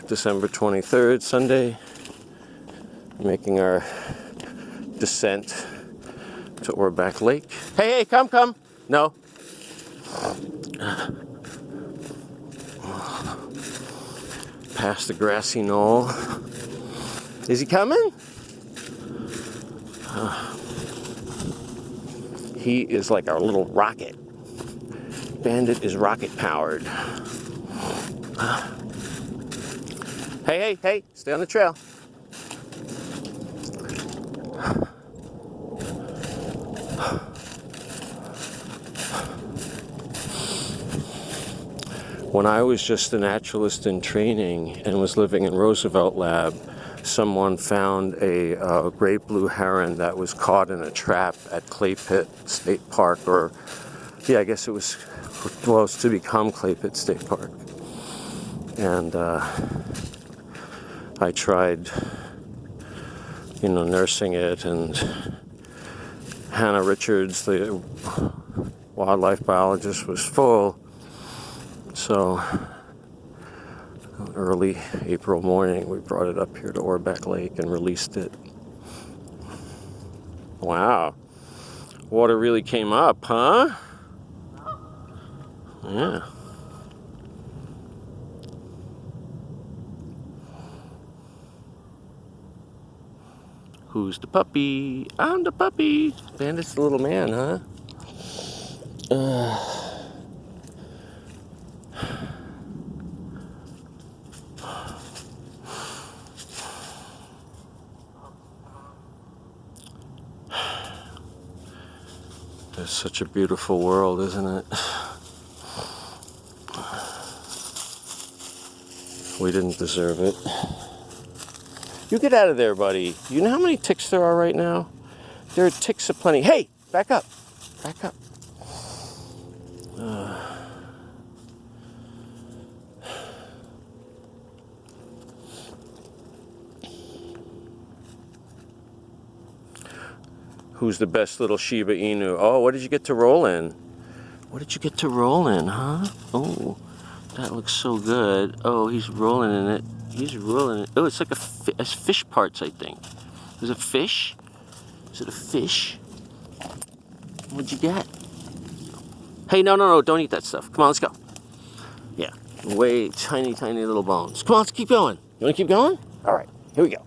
December 23rd, Sunday, making our descent to Orbach Lake. Hey, come! No. Past the grassy knoll. Is he coming? He is like our little rocket. Bandit is rocket powered. Hey, stay on the trail. When I was just a naturalist in training and was living in Roosevelt Lab, someone found a great blue heron that was caught in a trap at Clay Pit State Park, I guess it was to become Clay Pit State Park. And I tried, nursing it, and Hannah Richards, the wildlife biologist, was full. So early April morning, we brought it up here to Orbach Lake and released it. Wow. Water really came up, huh? Yeah. Who's the puppy? I'm the puppy. Bandit's the little man, huh? It's such a beautiful world, isn't it? We didn't deserve it. You get out of there, buddy. You know how many ticks there are right now? There are ticks aplenty. Hey, back up. Back up. Who's the best little Shiba Inu? Oh, what did you get to roll in? What did you get to roll in, huh? Oh, that looks so good. Oh, he's rolling in it. He's rolling it. Oh, it's like it's fish parts, I think. Is it fish? Is it a fish? What'd you get? Hey, no, don't eat that stuff. Come on, let's go. Yeah, way tiny little bones. Come on, let's keep going. You wanna keep going? All right, here we go.